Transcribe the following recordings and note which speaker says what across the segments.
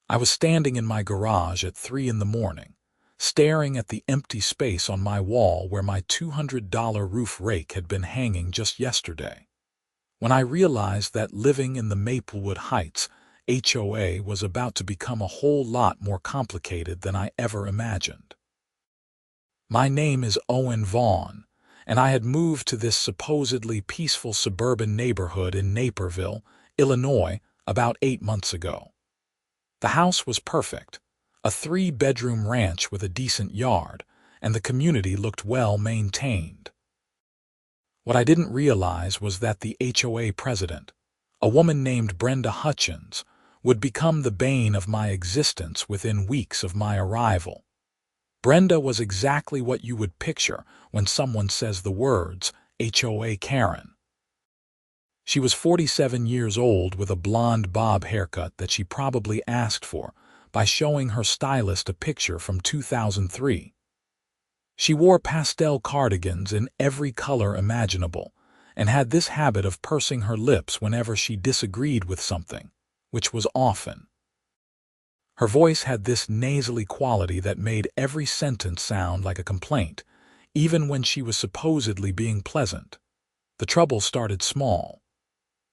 Speaker 1: I was standing in my garage at 3 in the morning, staring at the empty space on my wall where my $200 roof rake had been hanging just yesterday, when I realized that living in the Maplewood Heights HOA was about to become a whole lot more complicated than I ever imagined. My name is Owen Vaughn, and I had moved to this supposedly peaceful suburban neighborhood in Naperville, Illinois, about 8 months ago. The house was perfect, a 3-bedroom ranch with a decent yard, and the community looked well maintained. What I didn't realize was that the HOA president, a woman named Brenda Hutchins, would become the bane of my existence within weeks of my arrival. Brenda was exactly what you would picture when someone says the words HOA Karen. She was 47 years old with a blonde bob haircut that she probably asked for by showing her stylist a picture from 2003. She wore pastel cardigans in every color imaginable and had this habit of pursing her lips whenever she disagreed with something, which was often. Her voice had this nasally quality that made every sentence sound like a complaint, even when she was supposedly being pleasant. The trouble started small.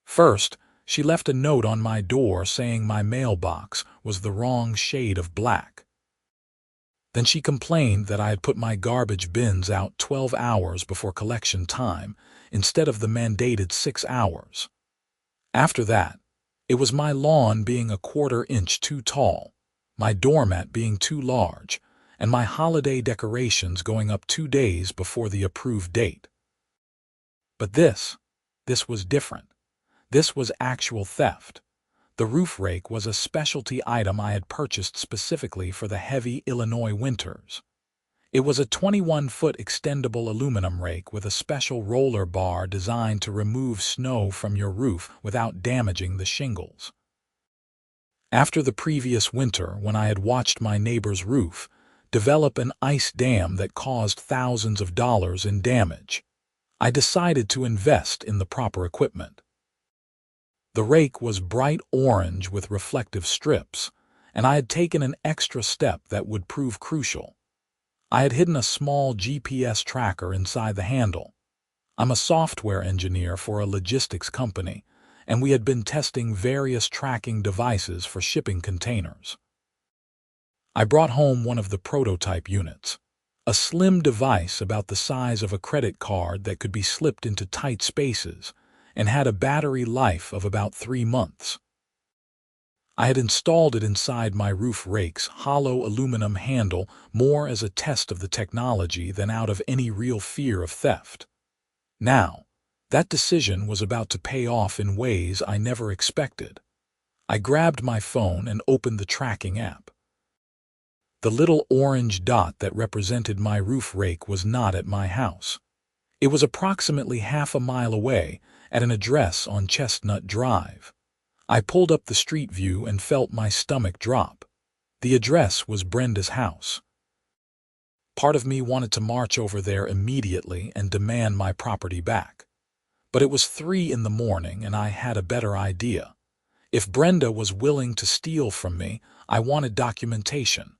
Speaker 1: First, she left a note on my door saying my mailbox was the wrong shade of black. Then she complained that I had put my garbage bins out 12 hours before collection time instead of the mandated 6 hours. After that, it was my lawn being a 1/4 inch too tall, my doormat being too large, and my holiday decorations going up 2 days before the approved date. But this was different. This was actual theft. The roof rake was a specialty item I had purchased specifically for the heavy Illinois winters. It was a 21-foot extendable aluminum rake with a special roller bar designed to remove snow from your roof without damaging the shingles. After the previous winter, when I had watched my neighbor's roof develop an ice dam that caused thousands of dollars in damage, I decided to invest in the proper equipment. The rake was bright orange with reflective strips, and I had taken an extra step that would prove crucial. I had hidden a small GPS tracker inside the handle. I'm a software engineer for a logistics company, and we had been testing various tracking devices for shipping containers. I brought home one of the prototype units, a slim device about the size of a credit card that could be slipped into tight spaces and had a battery life of about 3 months. I had installed it inside my roof rake's hollow aluminum handle more as a test of the technology than out of any real fear of theft. Now, that decision was about to pay off in ways I never expected. I grabbed my phone and opened the tracking app. The little orange dot that represented my roof rake was not at my house. It was approximately half a mile away at an address on Chestnut Drive. I pulled up the street view and felt my stomach drop. The address was Brenda's house. Part of me wanted to march over there immediately and demand my property back. But it was 3 in the morning and I had a better idea. If Brenda was willing to steal from me, I wanted documentation.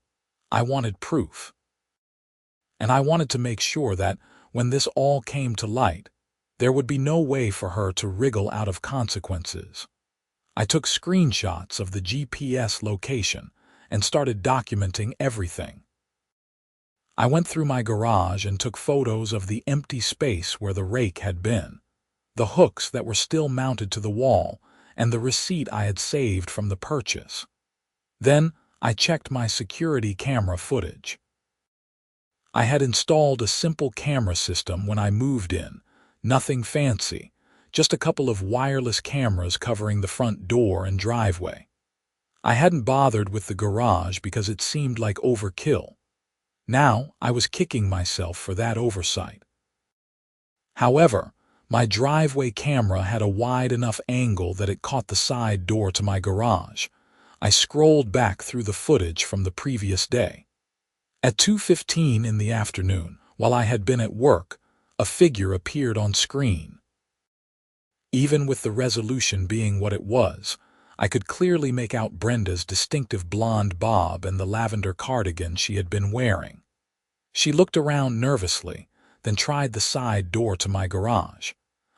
Speaker 1: I wanted proof. And I wanted to make sure that, when this all came to light, there would be no way for her to wriggle out of consequences. I took screenshots of the GPS location and started documenting everything. I went through my garage and took photos of the empty space where the rake had been, the hooks that were still mounted to the wall, and the receipt I had saved from the purchase. Then I checked my security camera footage. I had installed a simple camera system when I moved in, nothing fancy, just a couple of wireless cameras covering the front door and driveway. I hadn't bothered with the garage because it seemed like overkill. Now I was kicking myself for that oversight. However, my driveway camera had a wide enough angle that it caught the side door to my garage. I scrolled back through the footage from the previous day. At 2:15 in the afternoon, while I had been at work, a figure appeared on screen. Even with the resolution being what it was, I could clearly make out Brenda's distinctive blonde bob and the lavender cardigan she had been wearing. She looked around nervously, then tried the side door to my garage.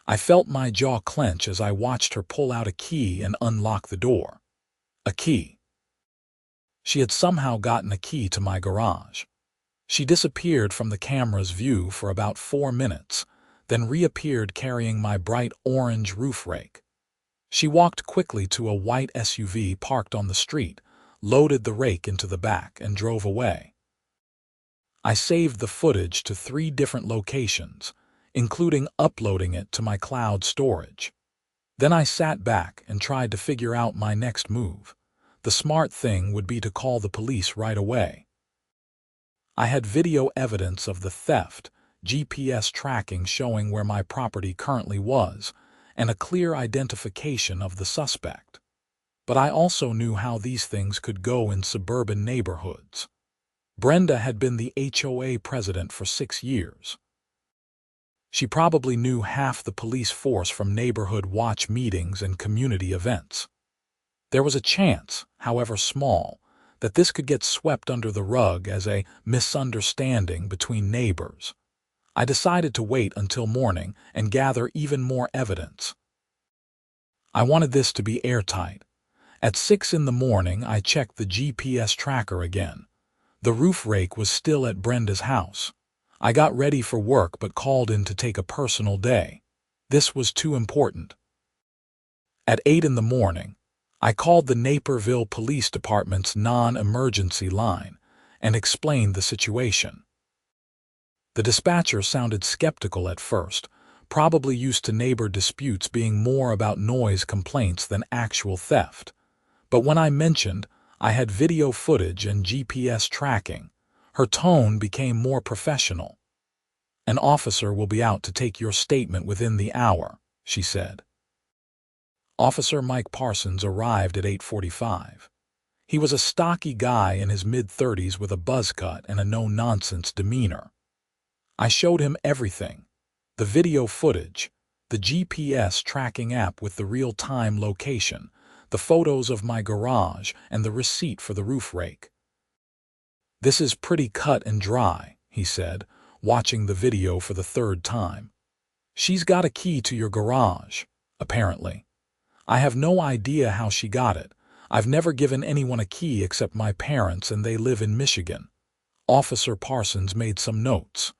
Speaker 1: I felt my jaw clench as I watched her pull out a key and unlock the door. A key. She had somehow gotten a key to my garage. She disappeared from the camera's view for about 4 minutes, then reappeared carrying my bright orange roof rake. She walked quickly to a white SUV parked on the street, loaded the rake into the back, and drove away. I saved the footage to 3 different locations, including uploading it to my cloud storage. Then I sat back and tried to figure out my next move. The smart thing would be to call the police right away. I had video evidence of the theft, GPS tracking showing where my property currently was, and a clear identification of the suspect. But I also knew how these things could go in suburban neighborhoods. Brenda had been the HOA president for 6 years. She probably knew half the police force from neighborhood watch meetings and community events. There was a chance, however small, that this could get swept under the rug as a misunderstanding between neighbors. I decided to wait until morning and gather even more evidence. I wanted this to be airtight. At 6 in the morning, I checked the GPS tracker again. The roof rake was still at Brenda's house. I got ready for work but called in to take a personal day. This was too important. At 8 in the morning, I called the Naperville Police Department's non-emergency line and explained the situation. The dispatcher sounded skeptical at first, probably used to neighbor disputes being more about noise complaints than actual theft. But when I mentioned I had video footage and GPS tracking, her tone became more professional. "An officer will be out to take your statement within the hour," she said. Officer Mike Parsons arrived at 8:45. He was a stocky guy in his mid-30s with a buzz cut and a no-nonsense demeanor. I showed him everything: the video footage, the GPS tracking app with the real-time location, the photos of my garage, and the receipt for the roof rake. "This is pretty cut and dry," he said, watching the video for the 3rd time. "She's got a key to your garage, apparently. I have no idea how she got it. I've never given anyone a key except my parents, and they live in Michigan." Officer Parsons made some notes.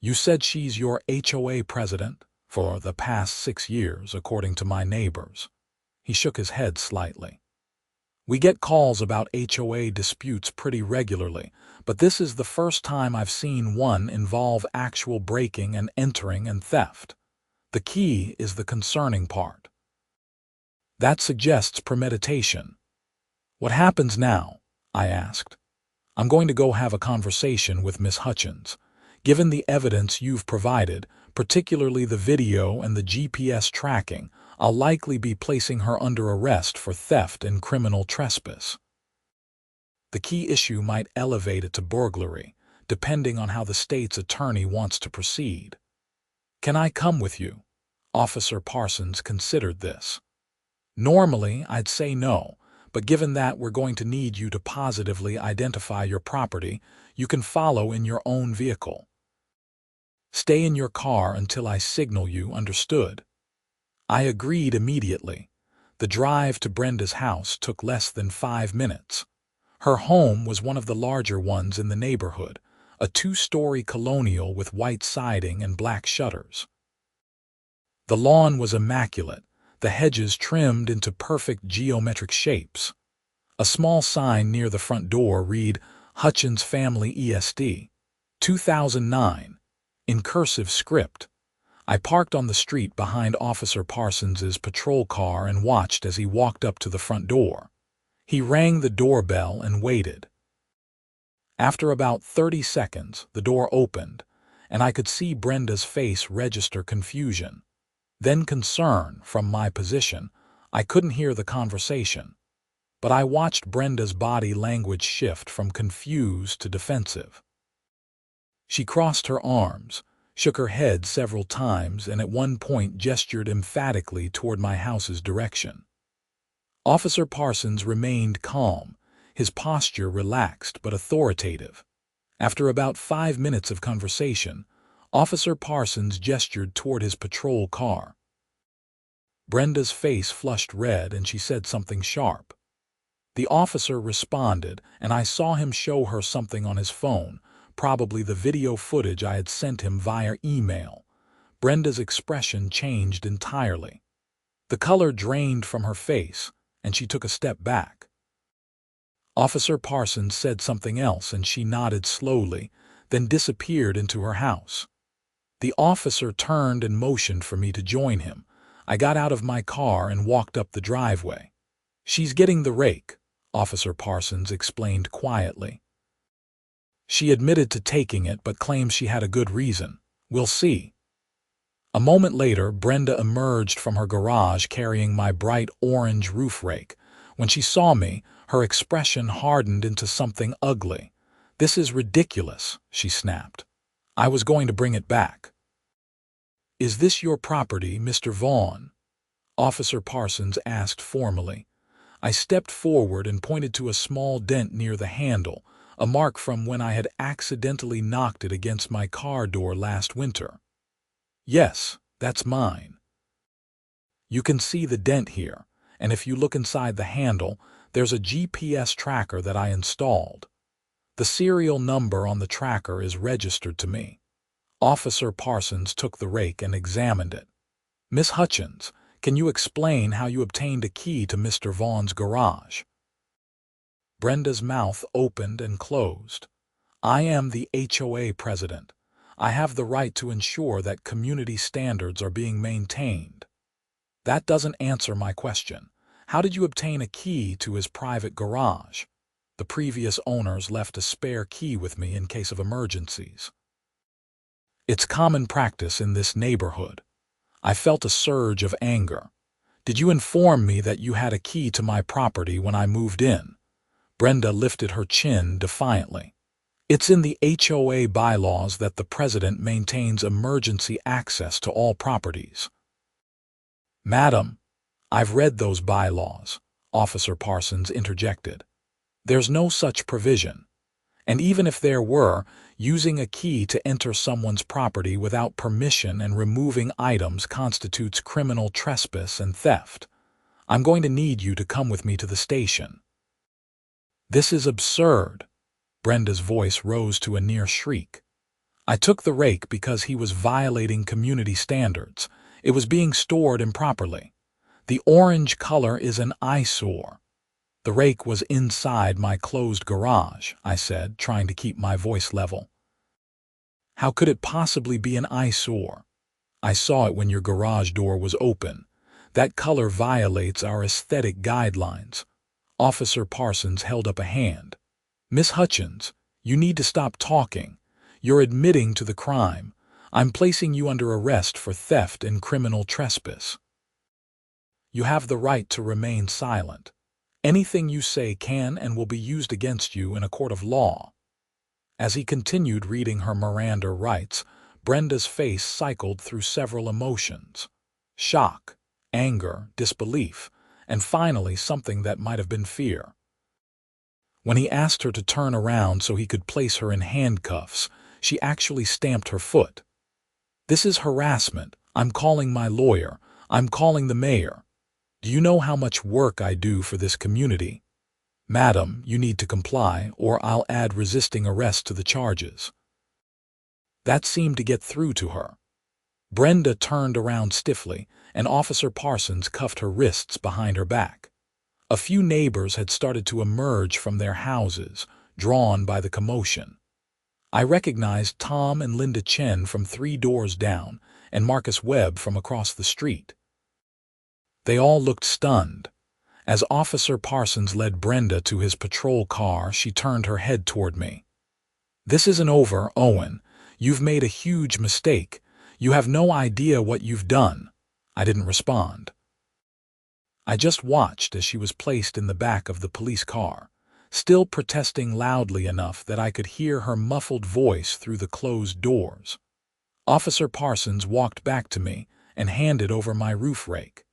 Speaker 1: "You said she's your HOA president for the past 6 years, according to my neighbors." He shook his head slightly. "We get calls about HOA disputes pretty regularly, but this is the first time I've seen one involve actual breaking and entering and theft. The key is the concerning part. That suggests premeditation." "What happens now?" I asked. "I'm going to go have a conversation with Miss Hutchins. Given the evidence you've provided, particularly the video and the GPS tracking, I'll likely be placing her under arrest for theft and criminal trespass. The key issue might elevate it to burglary, depending on how the state's attorney wants to proceed." "Can I come with you?" Officer Parsons considered this. "Normally, I'd say no, but given that we're going to need you to positively identify your property, you can follow in your own vehicle. Stay in your car until I signal you, understood?" I agreed immediately. The drive to Brenda's house took less than 5 minutes. Her home was one of the larger ones in the neighborhood, a 2-story colonial with white siding and black shutters. The lawn was immaculate, the hedges trimmed into perfect geometric shapes. A small sign near the front door read, "Hutchins Family ESD, 2009, in cursive script. I parked on the street behind Officer Parsons's patrol car and watched as he walked up to the front door. He rang the doorbell and waited. After about 30 seconds, the door opened, and I could see Brenda's face register confusion, then concern from my position. I couldn't hear the conversation, but I watched Brenda's body language shift from confused to defensive. She crossed her arms, shook her head several times, and at one point gestured emphatically toward my house's direction. Officer Parsons remained calm, his posture relaxed but authoritative. After about 5 minutes of conversation, Officer Parsons gestured toward his patrol car. Brenda's face flushed red and she said something sharp. The officer responded, and I saw him show her something on his phone, probably the video footage I had sent him via email. Brenda's expression changed entirely. The color drained from her face, and she took a step back. Officer Parsons said something else and she nodded slowly, then disappeared into her house. The officer turned and motioned for me to join him. I got out of my car and walked up the driveway. "She's getting the rake," Officer Parsons explained quietly. "She admitted to taking it but claims she had a good reason. We'll see." A moment later, Brenda emerged from her garage carrying my bright orange roof rake. When she saw me, her expression hardened into something ugly. "This is ridiculous," she snapped. "I was going to bring it back." "Is this your property, Mr. Vaughn?" Officer Parsons asked formally. I stepped forward and pointed to a small dent near the handle, a mark from when I had accidentally knocked it against my car door last winter. "Yes, that's mine. You can see the dent here, and if you look inside the handle, there's a GPS tracker that I installed. The serial number on the tracker is registered to me." Officer Parsons took the rake and examined it. "Miss Hutchins, can you explain how you obtained a key to Mr. Vaughn's garage?" Brenda's mouth opened and closed. "I am the HOA president. I have the right to ensure that community standards are being maintained." "That doesn't answer my question. How did you obtain a key to his private garage?" "The previous owners left a spare key with me in case of emergencies. It's common practice in this neighborhood." I felt a surge of anger. "Did you inform me that you had a key to my property when I moved in?" Brenda lifted her chin defiantly. "It's in the HOA bylaws that the president maintains emergency access to all properties." "Madam, I've read those bylaws," Officer Parsons interjected. "There's no such provision. And even if there were, using a key to enter someone's property without permission and removing items constitutes criminal trespass and theft. I'm going to need you to come with me to the station." "This is absurd." Brenda's voice rose to a near shriek. "I took the rake because he was violating community standards. It was being stored improperly. The orange color is an eyesore." "The rake was inside my closed garage," I said, trying to keep my voice level. "How could it possibly be an eyesore? I saw it when your garage door was open. That color violates our aesthetic guidelines." Officer Parsons held up a hand. "Miss Hutchins, you need to stop talking. You're admitting to the crime. I'm placing you under arrest for theft and criminal trespass." "You have the right to remain silent. Anything you say can and will be used against you in a court of law." As he continued reading her Miranda rights, Brenda's face cycled through several emotions: shock, anger, disbelief, and finally something that might have been fear. When he asked her to turn around so he could place her in handcuffs, she actually stamped her foot. "This is harassment. I'm calling my lawyer. I'm calling the mayor. Do you know how much work I do for this community? Madam, you need to comply, or I'll add resisting arrest to the charges." That seemed to get through to her. Brenda turned around stiffly, and Officer Parsons cuffed her wrists behind her back. A few neighbors had started to emerge from their houses, drawn by the commotion. I recognized Tom and Linda Chen from 3 doors down, and Marcus Webb from across the street. They all looked stunned. As Officer Parsons led Brenda to his patrol car, she turned her head toward me. "This isn't over, Owen. You've made a huge mistake. You have no idea what you've done." I didn't respond. I just watched as she was placed in the back of the police car, still protesting loudly enough that I could hear her muffled voice through the closed doors. Officer Parsons walked back to me and handed over my roof rake.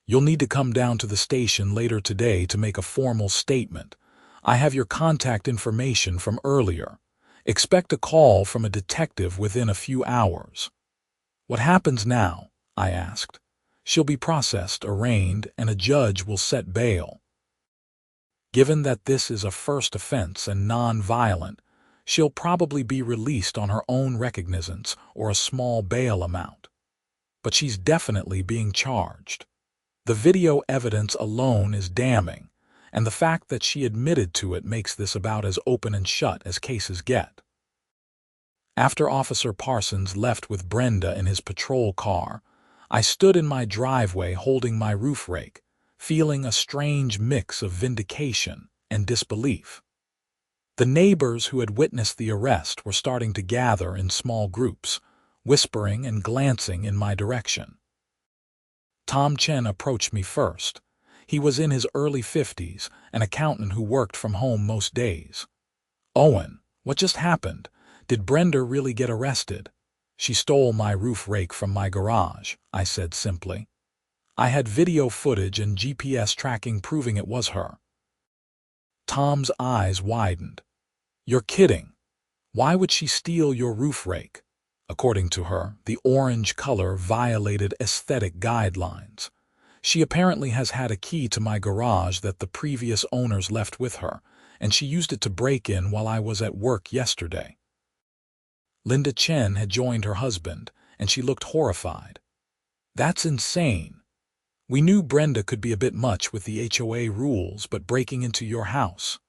Speaker 1: You'll need to come down to the station later today to make a formal statement. I have your contact information from earlier. Expect a call from a detective within a few hours." "What happens now?" I asked. "She'll be processed, arraigned, and a judge will set bail. Given that this is a first offense and non-violent, she'll probably be released on her own recognizance or a small bail amount. But she's definitely being charged. The video evidence alone is damning, and the fact that she admitted to it makes this about as open and shut as cases get." After Officer Parsons left with Brenda in his patrol car, I stood in my driveway holding my roof rake, feeling a strange mix of vindication and disbelief. The neighbors who had witnessed the arrest were starting to gather in small groups, whispering and glancing in my direction. Tom Chen approached me first. He was in his early 50s, an accountant who worked from home most days. "Owen, what just happened? Did Brenda really get arrested?" "She stole my roof rake from my garage," I said simply. "I had video footage and GPS tracking proving it was her." Tom's eyes widened. "You're kidding. Why would she steal your roof rake?" According to her, the orange color violated aesthetic guidelines. "She apparently has had a key to my garage that the previous owners left with her, and she used it to break in while I was at work yesterday." Linda Chen had joined her husband, and she looked horrified. "That's insane. We knew Brenda could be a bit much with the HOA rules, but breaking into your house."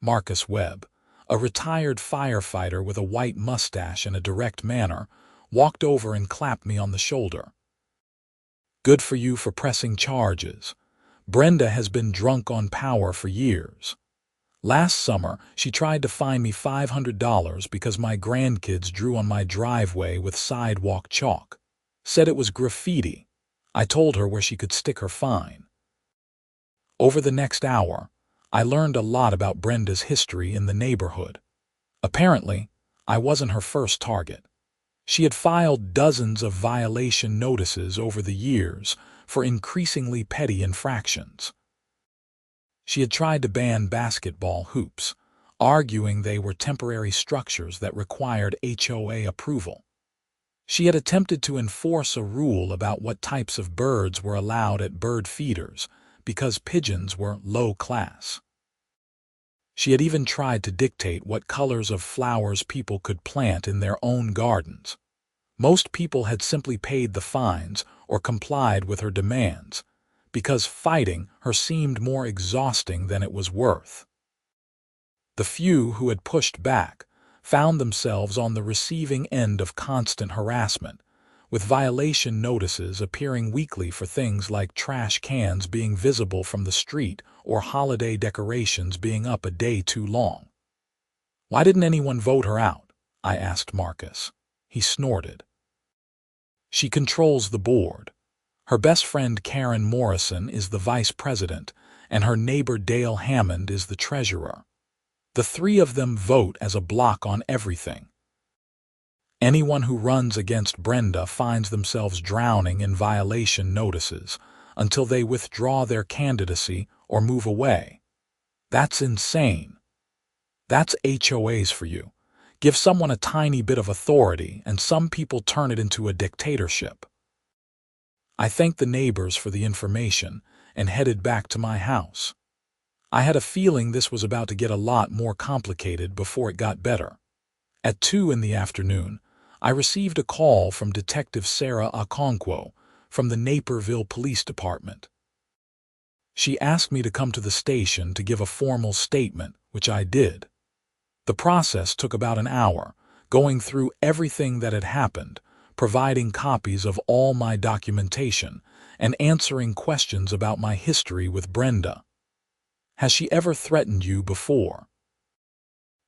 Speaker 1: Marcus Webb, a retired firefighter with a white mustache and a direct manner, walked over and clapped me on the shoulder. "Good for you for pressing charges. Brenda has been drunk on power for years. Last summer, she tried to fine me $500 because my grandkids drew on my driveway with sidewalk chalk. Said it was graffiti. I told her where she could stick her fine." Over the next hour, I learned a lot about Brenda's history in the neighborhood. Apparently, I wasn't her first target. She had filed dozens of violation notices over the years for increasingly petty infractions. She had tried to ban basketball hoops, arguing they were temporary structures that required HOA approval. She had attempted to enforce a rule about what types of birds were allowed at bird feeders because pigeons were low class. She had even tried to dictate what colors of flowers people could plant in their own gardens. Most people had simply paid the fines or complied with her demands, because fighting her seemed more exhausting than it was worth. The few who had pushed back found themselves on the receiving end of constant harassment, with violation notices appearing weekly for things like trash cans being visible from the street or holiday decorations being up a day too long. "Why didn't anyone vote her out?" I asked Marcus. He snorted. "She controls the board. Her best friend Karen Morrison is the vice president, and her neighbor Dale Hammond is the treasurer. The three of them vote as a block on everything. Anyone who runs against Brenda finds themselves drowning in violation notices until they withdraw their candidacy or move away. That's insane. That's HOAs for you. Give someone a tiny bit of authority, and some people turn it into a dictatorship." I thanked the neighbors for the information and headed back to my house. I had a feeling this was about to get a lot more complicated before it got better. At 2 in the afternoon, I received a call from Detective Sarah Okonkwo from the Naperville Police Department. She asked me to come to the station to give a formal statement, which I did. The process took about an hour, going through everything that had happened, providing copies of all my documentation, and answering questions about my history with Brenda. "Has she ever threatened you before?"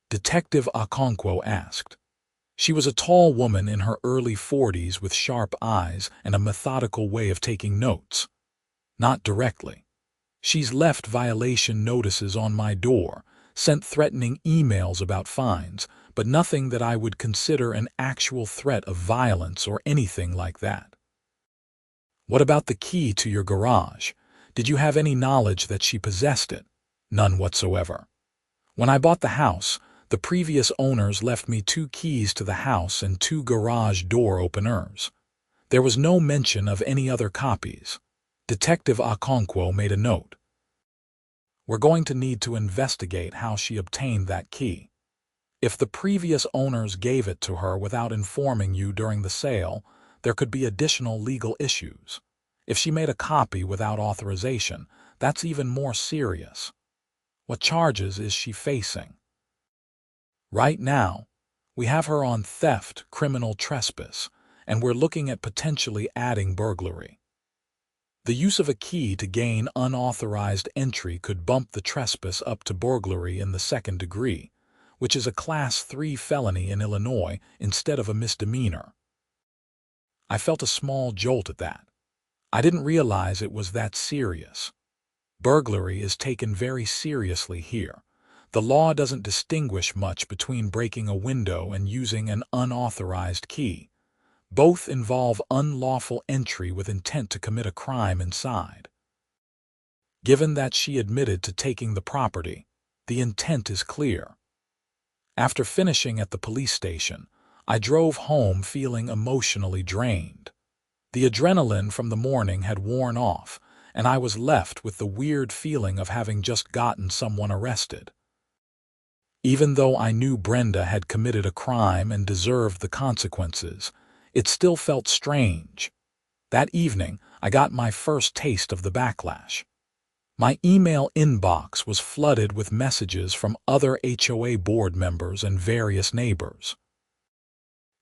Speaker 1: Detective Okonkwo asked. She was a tall woman in her early 40s with sharp eyes and a methodical way of taking notes. "Not directly. She's left violation notices on my door, sent threatening emails about fines, but nothing that I would consider an actual threat of violence or anything like that." "What about the key to your garage? Did you have any knowledge that she possessed it? None whatsoever. When I bought the house, the previous owners left me 2 keys to the house and 2 garage door openers. There was no mention of any other copies. Detective Okonkwo made a note. We're going to need to investigate how she obtained that key. If the previous owners gave it to her without informing you during the sale, there could be additional legal issues. If she made a copy without authorization, that's even more serious. What charges is she facing? Right now, we have her on theft, criminal trespass, and we're looking at potentially adding burglary. The use of a key to gain unauthorized entry could bump the trespass up to burglary in the 2nd degree, which is a Class 3 felony in Illinois instead of a misdemeanor. I felt a small jolt at that. I didn't realize it was that serious. Burglary is taken very seriously here. The law doesn't distinguish much between breaking a window and using an unauthorized key. Both involve unlawful entry with intent to commit a crime inside. Given that she admitted to taking the property, the intent is clear. After finishing at the police station, I drove home feeling emotionally drained. The adrenaline from the morning had worn off, and I was left with the weird feeling of having just gotten someone arrested. Even though I knew Brenda had committed a crime and deserved the consequences, it still felt strange. That evening, I got my first taste of the backlash. My email inbox was flooded with messages from other HOA board members and various neighbors.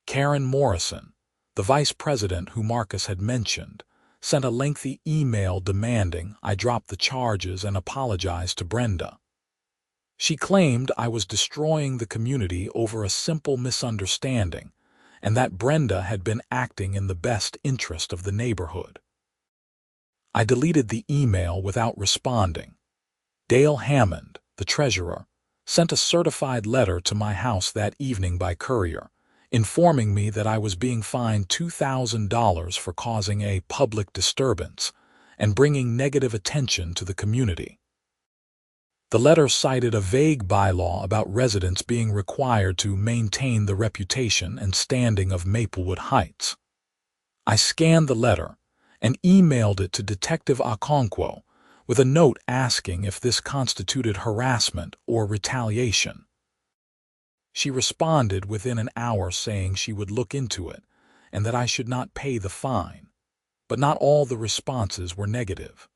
Speaker 1: Karen Morrison, the vice president who Marcus had mentioned, sent a lengthy email demanding I drop the charges and apologize to Brenda. She claimed I was destroying the community over a simple misunderstanding, and that Brenda had been acting in the best interest of the neighborhood. I deleted the email without responding. Dale Hammond, the treasurer, sent a certified letter to my house that evening by courier, informing me that I was being fined $2,000 for causing a public disturbance and bringing negative attention to the community. The letter cited a vague bylaw about residents being required to maintain the reputation and standing of Maplewood Heights. I scanned the letter and emailed it to Detective Okonkwo with a note asking if this constituted harassment or retaliation. She responded within an hour saying she would look into it and that I should not pay the fine, but not all the responses were negative.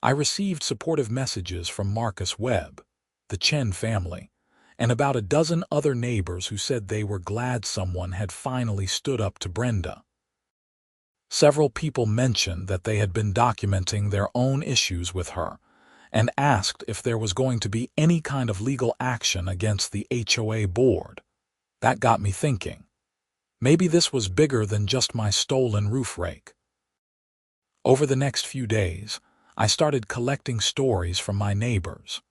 Speaker 1: I received supportive messages from Marcus Webb, the Chen family, and about a dozen other neighbors who said they were glad someone had finally stood up to Brenda. Several people mentioned that they had been documenting their own issues with her and asked if there was going to be any kind of legal action against the HOA board. That got me thinking. Maybe this was bigger than just my stolen roof rake. Over the next few days, I started collecting stories from my neighbors.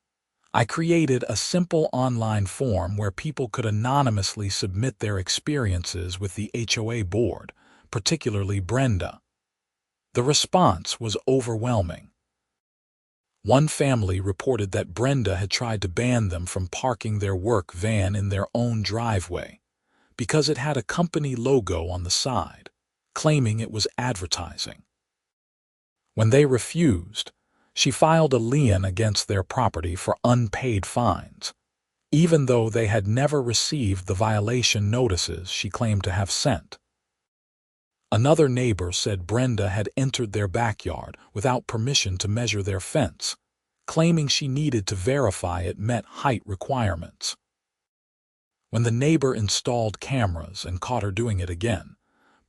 Speaker 1: I created a simple online form where people could anonymously submit their experiences with the HOA board, particularly Brenda. The response was overwhelming. One family reported that Brenda had tried to ban them from parking their work van in their own driveway because it had a company logo on the side, claiming it was advertising. When they refused, she filed a lien against their property for unpaid fines, even though they had never received the violation notices she claimed to have sent. Another neighbor said Brenda had entered their backyard without permission to measure their fence, claiming she needed to verify it met height requirements. When the neighbor installed cameras and caught her doing it again,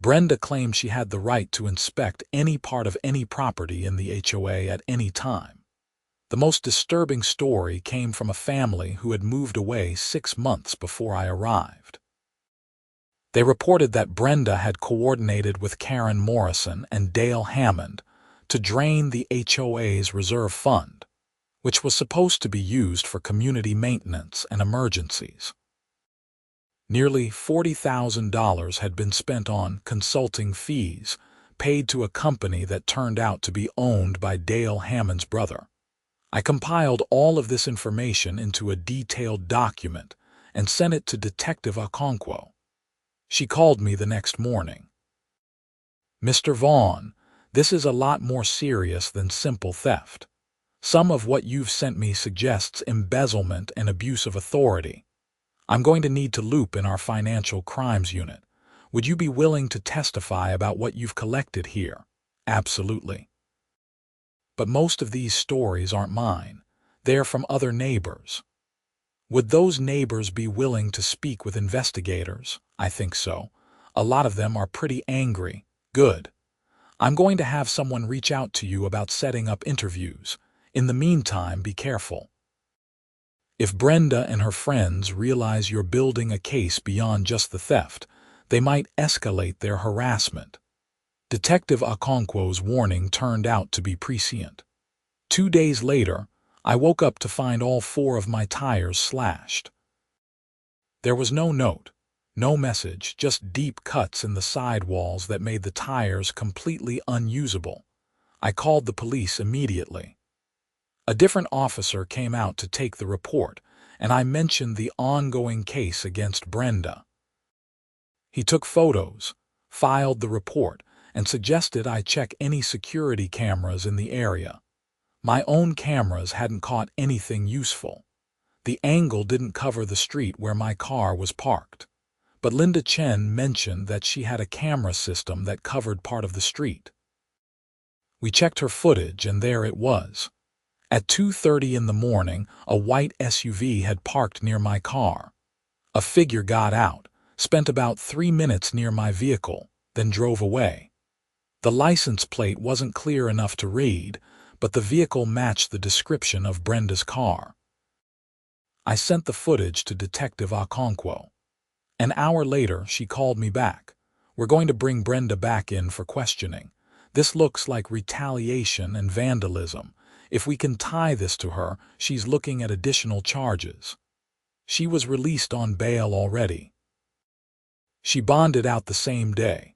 Speaker 1: Brenda claimed she had the right to inspect any part of any property in the HOA at any time. The most disturbing story came from a family who had moved away 6 months before I arrived. They reported that Brenda had coordinated with Karen Morrison and Dale Hammond to drain the HOA's reserve fund, which was supposed to be used for community maintenance and emergencies. Nearly $40,000 had been spent on consulting fees, paid to a company that turned out to be owned by Dale Hammond's brother. I compiled all of this information into a detailed document and sent it to Detective Okonkwo. She called me the next morning. "Mr. Vaughn, this is a lot more serious than simple theft. Some of what you've sent me suggests embezzlement and abuse of authority. I'm going to need to loop in our financial crimes unit. Would you be willing to testify about what you've collected here?" "Absolutely. But most of these stories aren't mine. They're from other neighbors." "Would those neighbors be willing to speak with investigators?" "I think so. A lot of them are pretty angry." "Good. I'm going to have someone reach out to you about setting up interviews. In the meantime, be careful. If Brenda and her friends realize you're building a case beyond just the theft, they might escalate their harassment." Detective Okonkwo's warning turned out to be prescient. 2 days later, I woke up to find all 4 of my tires slashed. There was no note, no message, just deep cuts in the sidewalls that made the tires completely unusable. I called the police immediately. A different officer came out to take the report, and I mentioned the ongoing case against Brenda. He took photos, filed the report, and suggested I check any security cameras in the area. My own cameras hadn't caught anything useful. The angle didn't cover the street where my car was parked. But Linda Chen mentioned that she had a camera system that covered part of the street. We checked her footage, and there it was. At 2:30 in the morning, a white SUV had parked near my car. A figure got out, spent about 3 minutes near my vehicle, then drove away. The license plate wasn't clear enough to read, but the vehicle matched the description of Brenda's car. I sent the footage to Detective Okonkwo. An hour later, she called me back. "We're going to bring Brenda back in for questioning. This looks like retaliation and vandalism. If we can tie this to her, she's looking at additional charges." She was released on bail already. She bonded out the same day.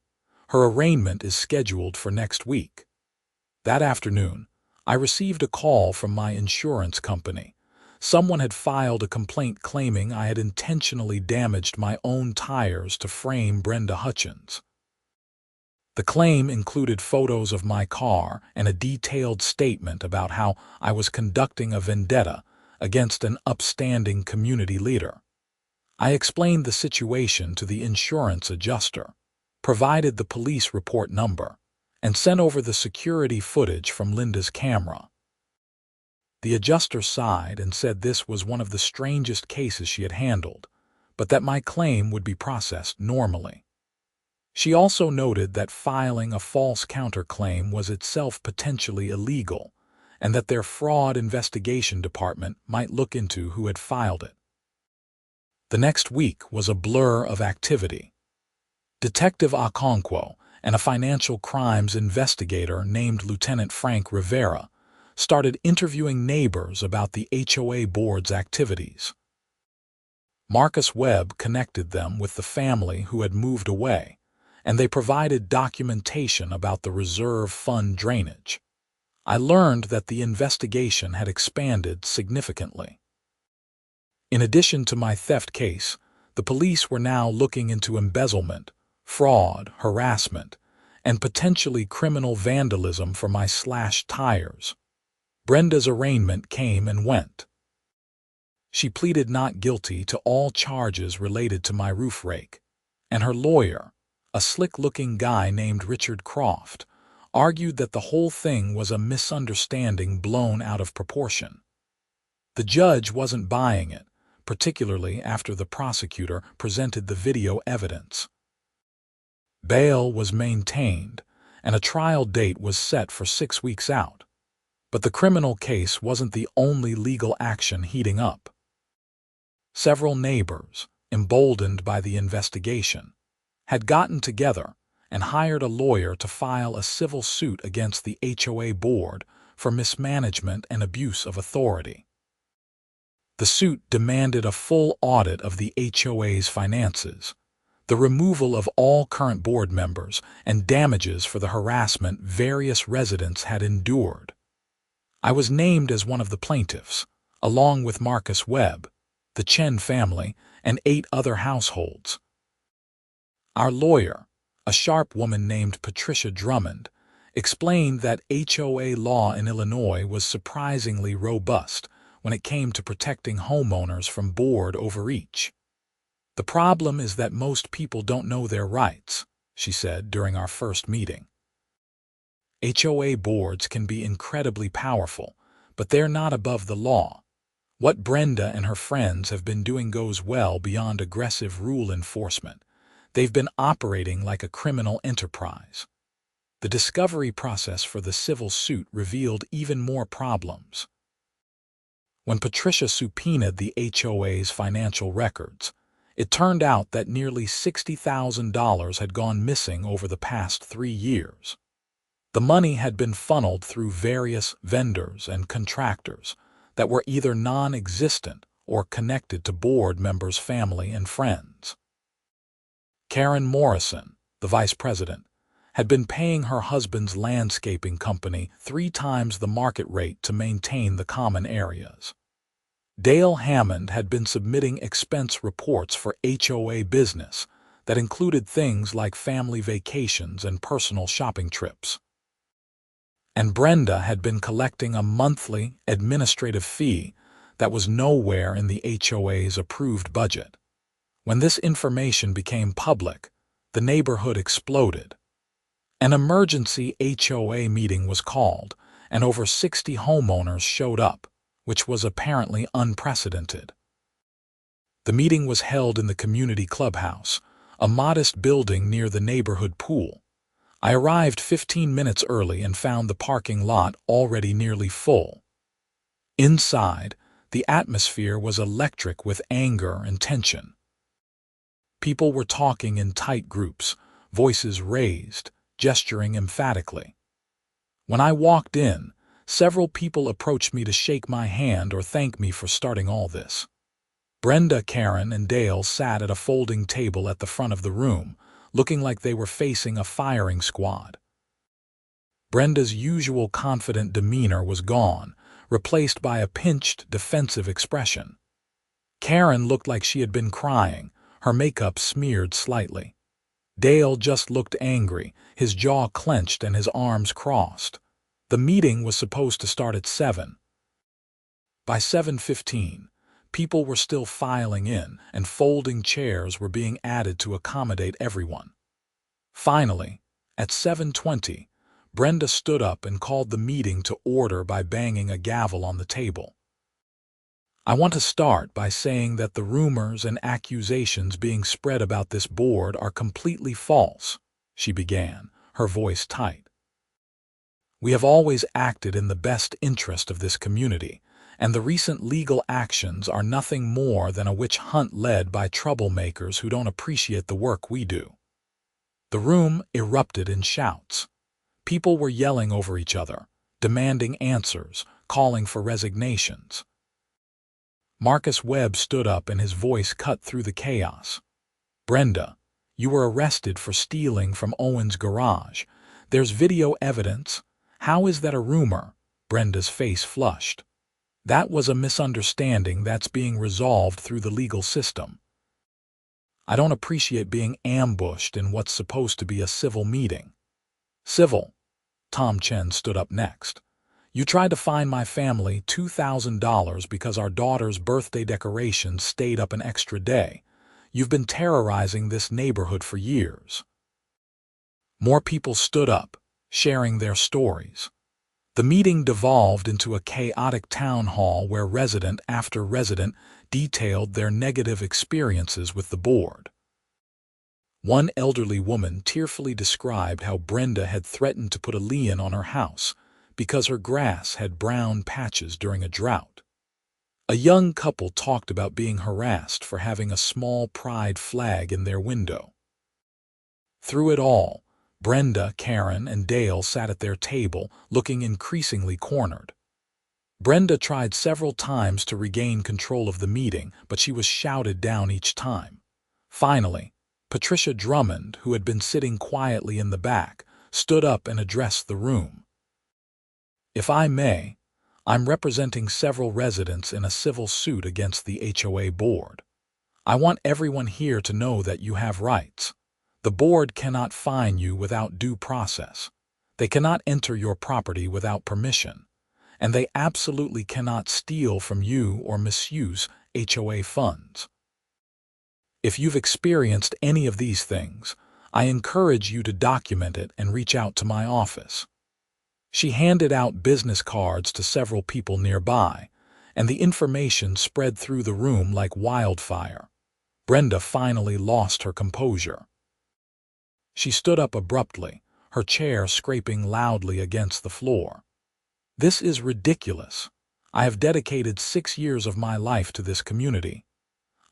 Speaker 1: Her arraignment is scheduled for next week. That afternoon, I received a call from my insurance company. Someone had filed a complaint claiming I had intentionally damaged my own tires to frame Brenda Hutchins. The claim included photos of my car and a detailed statement about how I was conducting a vendetta against an upstanding community leader. I explained the situation to the insurance adjuster, provided the police report number, and sent over the security footage from Linda's camera. The adjuster sighed and said this was one of the strangest cases she had handled, but that my claim would be processed normally. She also noted that filing a false counterclaim was itself potentially illegal, and that their fraud investigation department might look into who had filed it. The next week was a blur of activity. Detective Okonkwo and a financial crimes investigator named Lieutenant Frank Rivera started interviewing neighbors about the HOA board's activities. Marcus Webb connected them with the family who had moved away, and they provided documentation about the reserve fund drainage. I learned that the investigation had expanded significantly. In addition to my theft case, the police were now looking into embezzlement, fraud, harassment, and potentially criminal vandalism for my slashed tires. Brenda's arraignment came and went. She pleaded not guilty to all charges related to my roof rake, and her lawyer, a slick-looking guy named Richard Croft, argued that the whole thing was a misunderstanding blown out of proportion. The judge wasn't buying it, particularly after the prosecutor presented the video evidence. Bail was maintained, and a trial date was set for 6 weeks out. But the criminal case wasn't the only legal action heating up. Several neighbors, emboldened by the investigation, had gotten together and hired a lawyer to file a civil suit against the HOA board for mismanagement and abuse of authority. The suit demanded a full audit of the HOA's finances, the removal of all current board members, and damages for the harassment various residents had endured. I was named as one of the plaintiffs, along with Marcus Webb, the Chen family, and 8 other households. Our lawyer, a sharp woman named Patricia Drummond, explained that HOA law in Illinois was surprisingly robust when it came to protecting homeowners from board overreach. "The problem is that most people don't know their rights," she said during our first meeting. HOA boards can be incredibly powerful, but they're not above the law. What Brenda and her friends have been doing goes well beyond aggressive rule enforcement. They've been operating like a criminal enterprise. The discovery process for the civil suit revealed even more problems. When Patricia subpoenaed the HOA's financial records, it turned out that nearly $60,000 had gone missing over the past 3 years. The money had been funneled through various vendors and contractors that were either non-existent or connected to board members' family and friends. Karen Morrison, the vice president, had been paying her husband's landscaping company 3 times the market rate to maintain the common areas. Dale Hammond had been submitting expense reports for HOA business that included things like family vacations and personal shopping trips. And Brenda had been collecting a monthly administrative fee that was nowhere in the HOA's approved budget. When this information became public, the neighborhood exploded. An emergency HOA meeting was called, and over 60 homeowners showed up, which was apparently unprecedented. The meeting was held in the community clubhouse, a modest building near the neighborhood pool. I arrived 15 minutes early and found the parking lot already nearly full. Inside, the atmosphere was electric with anger and tension. People were talking in tight groups, voices raised, gesturing emphatically. When I walked in, several people approached me to shake my hand or thank me for starting all this. Brenda, Karen, and Dale sat at a folding table at the front of the room, looking like they were facing a firing squad. Brenda's usual confident demeanor was gone, replaced by a pinched, defensive expression. Karen looked like she had been crying, her makeup smeared slightly. Dale just looked angry, his jaw clenched and his arms crossed. The meeting was supposed to start at 7. By 7:15, people were still filing in, and folding chairs were being added to accommodate everyone. Finally, at 7:20, Brenda stood up and called the meeting to order by banging a gavel on the table. "I want to start by saying that the rumors and accusations being spread about this board are completely false," she began, her voice tight. "We have always acted in the best interest of this community, and the recent legal actions are nothing more than a witch hunt led by troublemakers who don't appreciate the work we do." The room erupted in shouts. People were yelling over each other, demanding answers, calling for resignations. Marcus Webb stood up and his voice cut through the chaos. "Brenda, you were arrested for stealing from Owen's garage. There's video evidence. How is that a rumor?" Brenda's face flushed. "That was a misunderstanding that's being resolved through the legal system. I don't appreciate being ambushed in what's supposed to be a civil meeting." "Civil?" Tom Chen stood up next. "You tried to fine my family $2,000 because our daughter's birthday decorations stayed up an extra day. You've been terrorizing this neighborhood for years." More people stood up, sharing their stories. The meeting devolved into a chaotic town hall where resident after resident detailed their negative experiences with the board. One elderly woman tearfully described how Brenda had threatened to put a lien on her house because her grass had brown patches during a drought. A young couple talked about being harassed for having a small pride flag in their window. Through it all, Brenda, Karen, and Dale sat at their table, looking increasingly cornered. Brenda tried several times to regain control of the meeting, but she was shouted down each time. Finally, Patricia Drummond, who had been sitting quietly in the back, stood up and addressed the room. "If I may, I'm representing several residents in a civil suit against the HOA board. I want everyone here to know that you have rights. The board cannot fine you without due process. They cannot enter your property without permission, and they absolutely cannot steal from you or misuse HOA funds. If you've experienced any of these things, I encourage you to document it and reach out to my office." She handed out business cards to several people nearby, and the information spread through the room like wildfire. Brenda finally lost her composure. She stood up abruptly, her chair scraping loudly against the floor. "This is ridiculous. I have dedicated 6 years of my life to this community.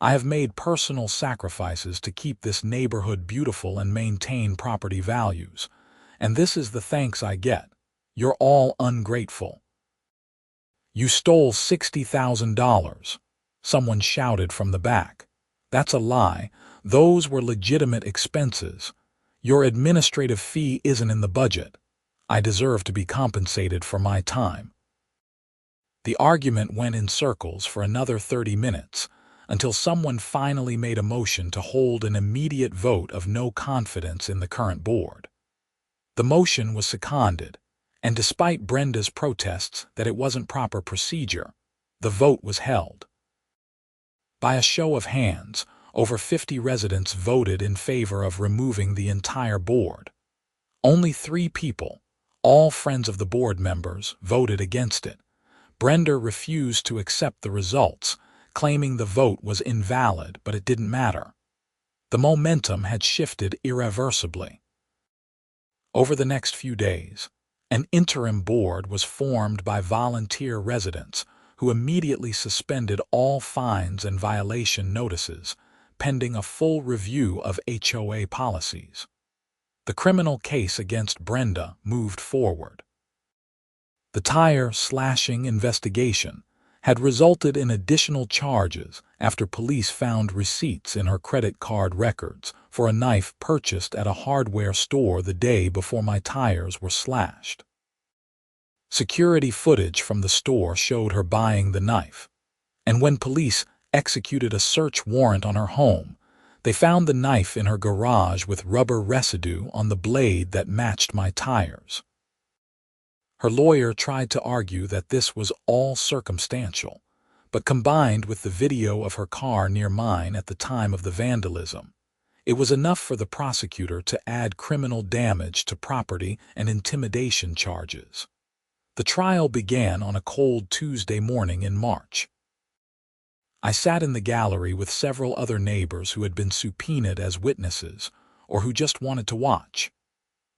Speaker 1: I have made personal sacrifices to keep this neighborhood beautiful and maintain property values, and this is the thanks I get. You're all ungrateful." "You stole $60,000, someone shouted from the back. "That's a lie. Those were legitimate expenses. Your administrative fee isn't in the budget. I deserve to be compensated for my time." The argument went in circles for another 30 minutes, until someone finally made a motion to hold an immediate vote of no confidence in the current board. The motion was seconded, and despite Brenda's protests that it wasn't proper procedure, the vote was held. By a show of hands, over 50 residents voted in favor of removing the entire board. Only 3 people, all friends of the board members, voted against it. Brenda refused to accept the results, claiming the vote was invalid, but it didn't matter. The momentum had shifted irreversibly. Over the next few days, an interim board was formed by volunteer residents who immediately suspended all fines and violation notices, pending a full review of HOA policies. The criminal case against Brenda moved forward. The tire slashing investigation had resulted in additional charges after police found receipts in her credit card records for a knife purchased at a hardware store the day before my tires were slashed. Security footage from the store showed her buying the knife, and when police executed a search warrant on her home, they found the knife in her garage with rubber residue on the blade that matched my tires. Her lawyer tried to argue that this was all circumstantial, but combined with the video of her car near mine at the time of the vandalism, it was enough for the prosecutor to add criminal damage to property and intimidation charges. The trial began on a cold Tuesday morning in March. I sat in the gallery with several other neighbors who had been subpoenaed as witnesses or who just wanted to watch.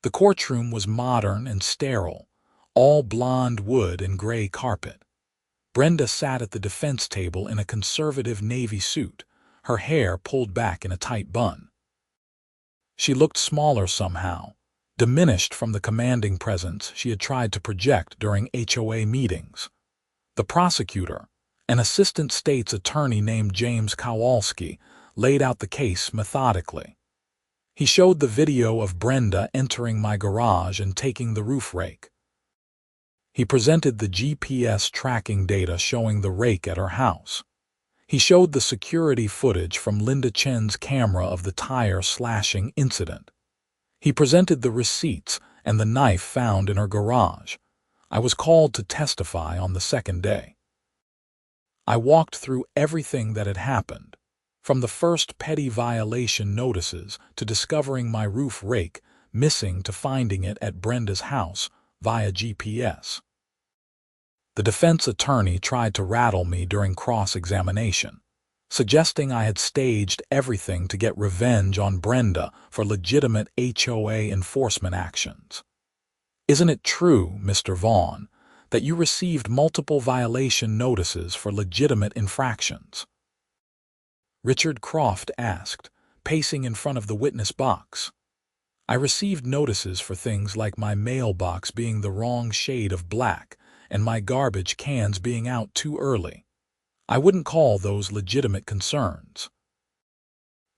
Speaker 1: The courtroom was modern and sterile, all blonde wood and gray carpet. Brenda sat at the defense table in a conservative navy suit, her hair pulled back in a tight bun. She looked smaller somehow, diminished from the commanding presence she had tried to project during HOA meetings. The prosecutor, an assistant state's attorney named James Kowalski, laid out the case methodically. He showed the video of Brenda entering my garage and taking the roof rake. He presented the GPS tracking data showing the rake at her house. He showed the security footage from Linda Chen's camera of the tire slashing incident. He presented the receipts and the knife found in her garage. I was called to testify on the second day. I walked through everything that had happened, from the first petty violation notices to discovering my roof rake missing to finding it at Brenda's house via GPS. The defense attorney tried to rattle me during cross-examination, suggesting I had staged everything to get revenge on Brenda for legitimate HOA enforcement actions. "Isn't it true, Mr. Vaughn, that you received multiple violation notices for legitimate infractions?" Richard Croft asked, pacing in front of the witness box. "I received notices for things like my mailbox being the wrong shade of black and my garbage cans being out too early. I wouldn't call those legitimate concerns."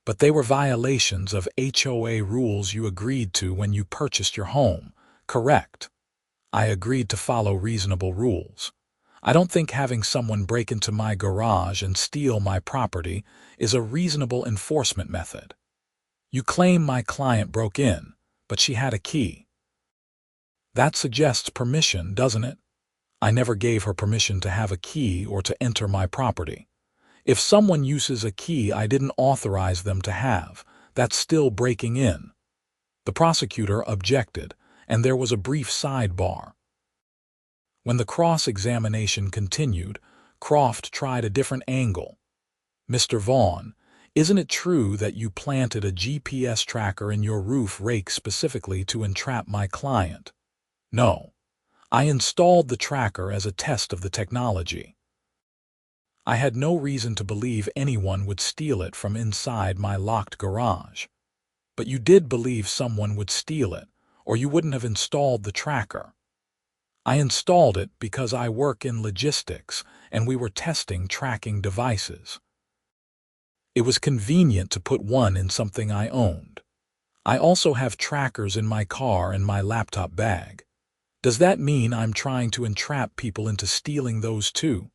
Speaker 1: But they were violations of HOA rules you agreed to when you purchased your home, correct? I agreed to follow reasonable rules. I don't think having someone break into my garage and steal my property is a reasonable enforcement method. You claim my client broke in, but she had a key. That suggests permission, doesn't it? I never gave her permission to have a key or to enter my property. If someone uses a key I didn't authorize them to have, that's still breaking in. The prosecutor objected, and there was a brief sidebar. When the cross-examination continued, Croft tried a different angle. Mr. Vaughn, isn't it true that you planted a GPS tracker in your roof rake specifically to entrap my client? No. I installed the tracker as a test of the technology. I had no reason to believe anyone would steal it from inside my locked garage. But you did believe someone would steal it, or you wouldn't have installed the tracker. I installed it because I work in logistics and we were testing tracking devices. It was convenient to put one in something I owned. I also have trackers in my car and my laptop bag. Does that mean I'm trying to entrap people into stealing those too?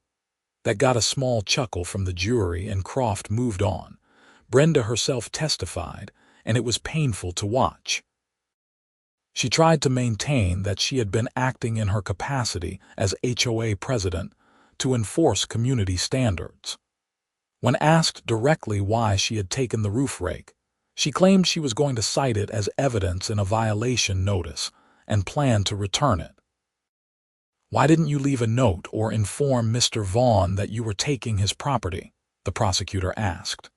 Speaker 1: That got a small chuckle from the jury and Croft moved on. Brenda herself testified, and it was painful to watch. She tried to maintain that she had been acting in her capacity as HOA president to enforce community standards. When asked directly why she had taken the roof rake, she claimed she was going to cite it as evidence in a violation notice and planned to return it. Why didn't you leave a note or inform Mr. Vaughn that you were taking his property? The prosecutor asked.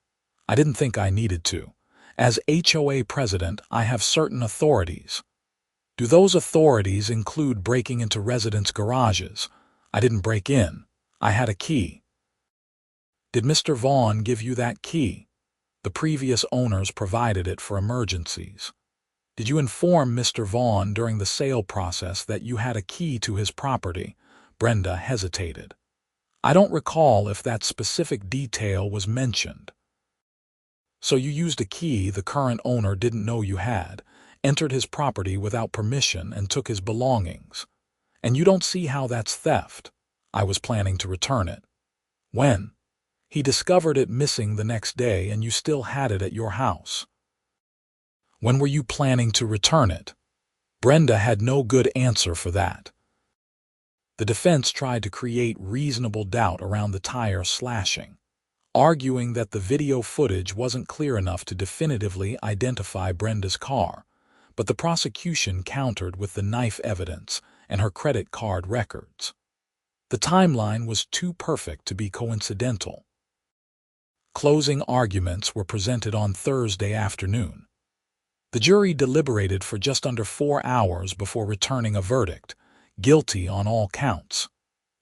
Speaker 1: I didn't think I needed to. As HOA president, I have certain authorities. Do those authorities include breaking into residents' garages? I didn't break in. I had a key. Did Mr. Vaughn give you that key? The previous owners provided it for emergencies. Did you inform Mr. Vaughn during the sale process that you had a key to his property? Brenda hesitated. I don't recall if that specific detail was mentioned. So you used a key the current owner didn't know you had, entered his property without permission and took his belongings. And you don't see how that's theft. I was planning to return it. When? He discovered it missing the next day and you still had it at your house. When were you planning to return it? Brenda had no good answer for that. The defense tried to create reasonable doubt around the tire slashing, arguing that the video footage wasn't clear enough to definitively identify Brenda's car, but the prosecution countered with the knife evidence and her credit card records. The timeline was too perfect to be coincidental. Closing arguments were presented on Thursday afternoon. The jury deliberated for just under 4 hours before returning a verdict, guilty on all counts: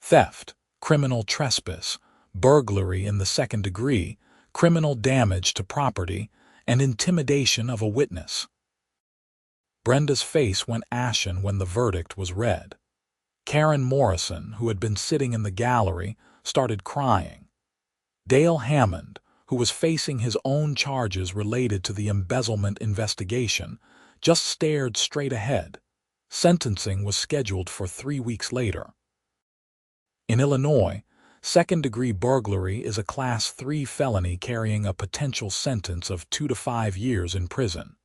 Speaker 1: theft, criminal trespass, burglary in the second degree, criminal damage to property, and intimidation of a witness. Brenda's face went ashen when the verdict was read. Karen Morrison, who had been sitting in the gallery, started crying. Dale Hammond, who was facing his own charges related to the embezzlement investigation, just stared straight ahead. Sentencing was scheduled for 3 weeks later. In Illinois, second-degree burglary is a Class 3 felony carrying a potential sentence of 2 to 5 years in prison.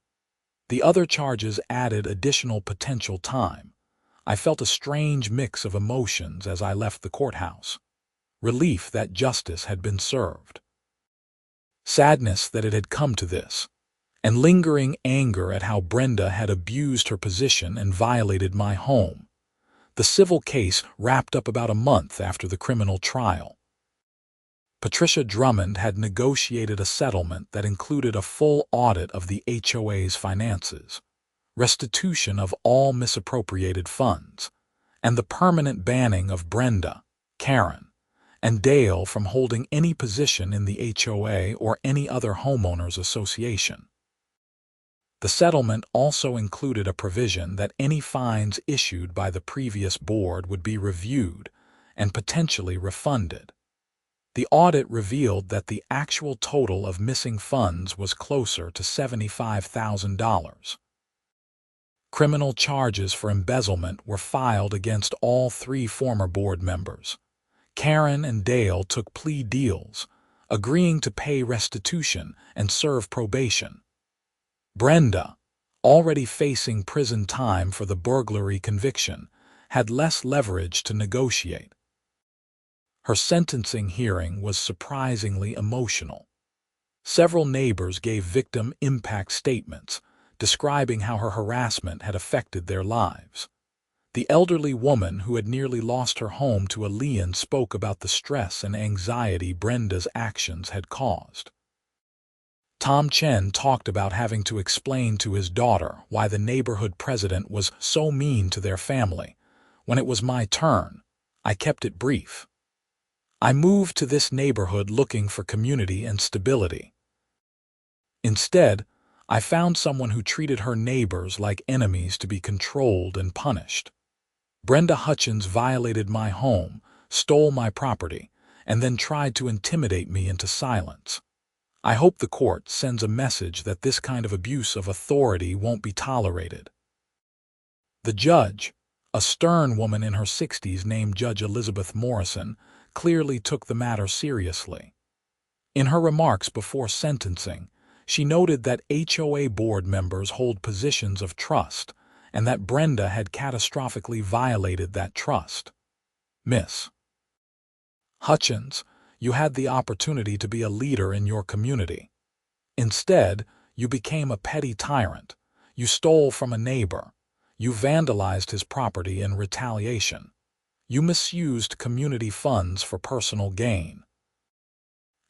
Speaker 1: The other charges added additional potential time. I felt a strange mix of emotions as I left the courthouse. Relief that justice had been served. Sadness that it had come to this, and lingering anger at how Brenda had abused her position and violated my home. The civil case wrapped up about a month after the criminal trial. Patricia Drummond had negotiated a settlement that included a full audit of the HOA's finances, restitution of all misappropriated funds, and the permanent banning of Brenda, Karen, and Dale from holding any position in the HOA or any other homeowners association. The settlement also included a provision that any fines issued by the previous board would be reviewed and potentially refunded. The audit revealed that the actual total of missing funds was closer to $75,000. Criminal charges for embezzlement were filed against all three former board members. Karen and Dale took plea deals, agreeing to pay restitution and serve probation. Brenda, already facing prison time for the burglary conviction, had less leverage to negotiate. Her sentencing hearing was surprisingly emotional. Several neighbors gave victim impact statements, describing how her harassment had affected their lives. The elderly woman who had nearly lost her home to a lien spoke about the stress and anxiety Brenda's actions had caused. Tom Chen talked about having to explain to his daughter why the neighborhood president was so mean to their family. When it was my turn, I kept it brief. I moved to this neighborhood looking for community and stability. Instead, I found someone who treated her neighbors like enemies to be controlled and punished. Brenda Hutchins violated my home, stole my property, and then tried to intimidate me into silence. I hope the court sends a message that this kind of abuse of authority won't be tolerated. The judge, a stern woman in her 60s named Judge Elizabeth Morrison, clearly took the matter seriously. In her remarks before sentencing, she noted that HOA board members hold positions of trust and that Brenda had catastrophically violated that trust. Miss Hutchins, you had the opportunity to be a leader in your community. Instead, you became a petty tyrant. You stole from a neighbor. You vandalized his property in retaliation. You misused community funds for personal gain.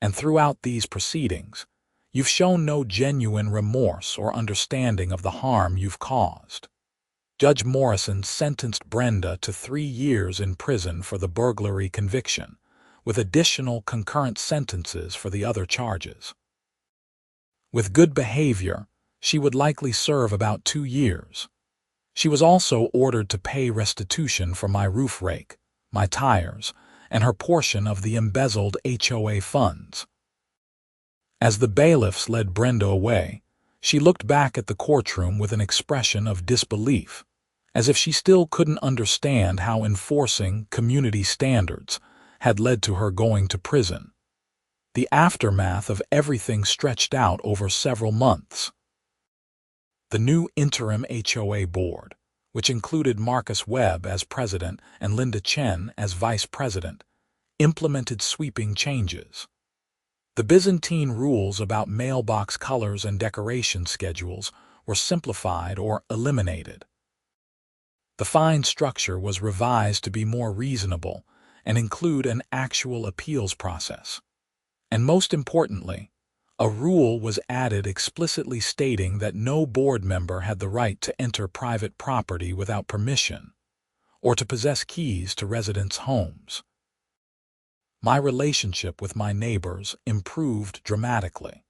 Speaker 1: And throughout these proceedings, you've shown no genuine remorse or understanding of the harm you've caused. Judge Morrison sentenced Brenda to 3 years in prison for the burglary conviction, with additional concurrent sentences for the other charges. With good behavior, she would likely serve about 2 years. She was also ordered to pay restitution for my roof rake, my tires, and her portion of the embezzled HOA funds. As the bailiffs led Brenda away, she looked back at the courtroom with an expression of disbelief, as if she still couldn't understand how enforcing community standards had led to her going to prison. The aftermath of everything stretched out over several months. The new interim HOA board, which included Marcus Webb as president and Linda Chen as vice president, implemented sweeping changes. The Byzantine rules about mailbox colors and decoration schedules were simplified or eliminated. The fine structure was revised to be more reasonable and include an actual appeals process. And most importantly, a rule was added explicitly stating that no board member had the right to enter private property without permission or to possess keys to residents' homes. My relationship with my neighbors improved dramatically.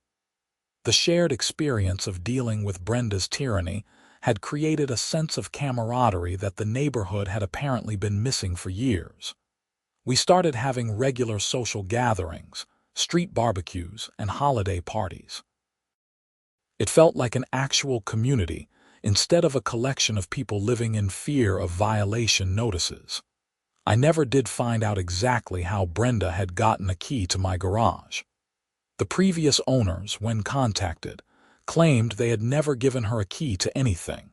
Speaker 1: The shared experience of dealing with Brenda's tyranny had created a sense of camaraderie that the neighborhood had apparently been missing for years. We started having regular social gatherings, street barbecues, and holiday parties. It felt like an actual community instead of a collection of people living in fear of violation notices. I never did find out exactly how Brenda had gotten a key to my garage. The previous owners, when contacted, claimed they had never given her a key to anything.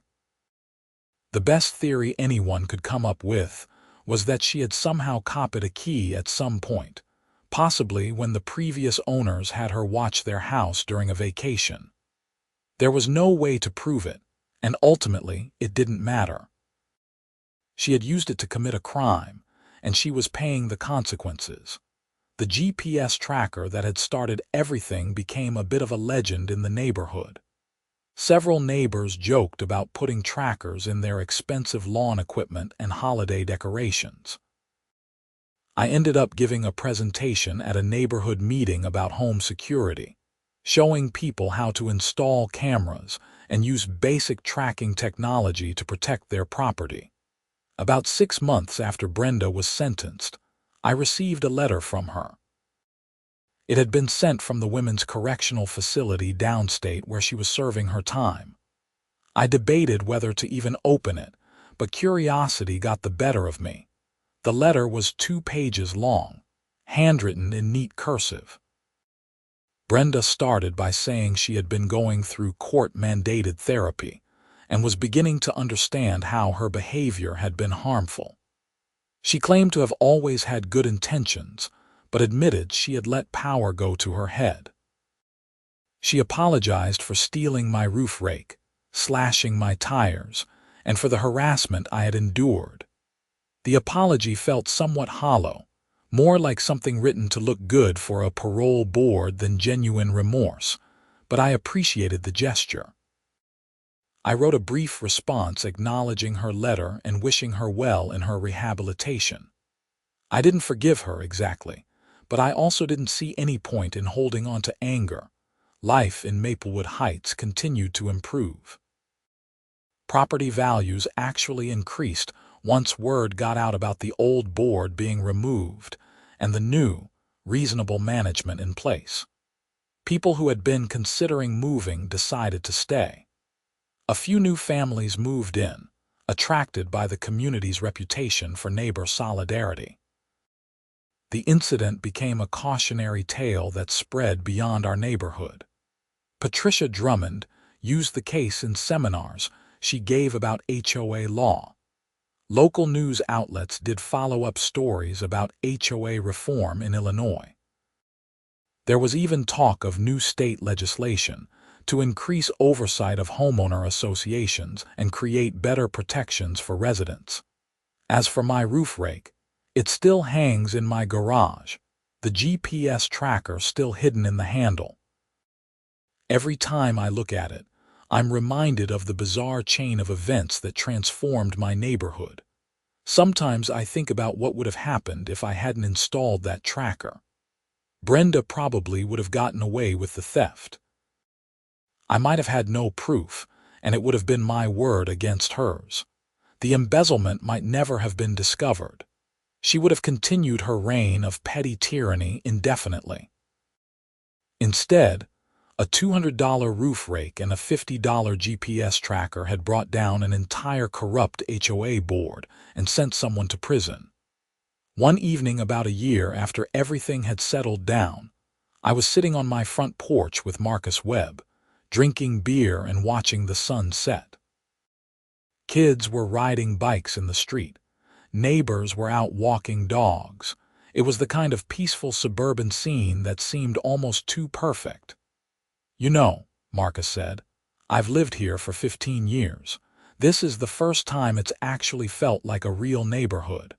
Speaker 1: The best theory anyone could come up with was that she had somehow copied a key at some point, possibly when the previous owners had her watch their house during a vacation. There was no way to prove it, and ultimately it didn't matter. She had used it to commit a crime, and she was paying the consequences. The GPS tracker that had started everything became a bit of a legend in the neighborhood. Several neighbors joked about putting trackers in their expensive lawn equipment and holiday decorations. I ended up giving a presentation at a neighborhood meeting about home security, showing people how to install cameras and use basic tracking technology to protect their property. About 6 months after Brenda was sentenced, I received a letter from her. It had been sent from the women's correctional facility downstate where she was serving her time. I debated whether to even open it, but curiosity got the better of me. The letter was 2 pages long, handwritten in neat cursive. Brenda started by saying she had been going through court-mandated therapy and was beginning to understand how her behavior had been harmful. She claimed to have always had good intentions, but admitted she had let power go to her head. She apologized for stealing my roof rake, slashing my tires, and for the harassment I had endured. The apology felt somewhat hollow, more like something written to look good for a parole board than genuine remorse, but I appreciated the gesture. I wrote a brief response acknowledging her letter and wishing her well in her rehabilitation. I didn't forgive her exactly, but I also didn't see any point in holding on to anger. Life in Maplewood Heights continued to improve. Property values actually increased once word got out about the old board being removed and the new, reasonable management in place. People who had been considering moving decided to stay. A few new families moved in, attracted by the community's reputation for neighbor solidarity. The incident became a cautionary tale that spread beyond our neighborhood. Patricia Drummond used the case in seminars she gave about HOA law. Local news outlets did follow-up stories about HOA reform in Illinois. There was even talk of new state legislation to increase oversight of homeowner associations and create better protections for residents. As for my roof rake, it still hangs in my garage, the GPS tracker still hidden in the handle. Every time I look at it, I'm reminded of the bizarre chain of events that transformed my neighborhood. Sometimes I think about what would have happened if I hadn't installed that tracker. Brenda probably would have gotten away with the theft. I might have had no proof, and it would have been my word against hers. The embezzlement might never have been discovered. She would have continued her reign of petty tyranny indefinitely. Instead, a $200 roof rake and a $50 GPS tracker had brought down an entire corrupt HOA board and sent someone to prison. One evening about a year after everything had settled down, I was sitting on my front porch with Marcus Webb, drinking beer and watching the sun set. Kids were riding bikes in the street. Neighbors were out walking dogs. It was the kind of peaceful suburban scene that seemed almost too perfect. "You know," Marcus said, "I've lived here for 15 years. This is the first time it's actually felt like a real neighborhood."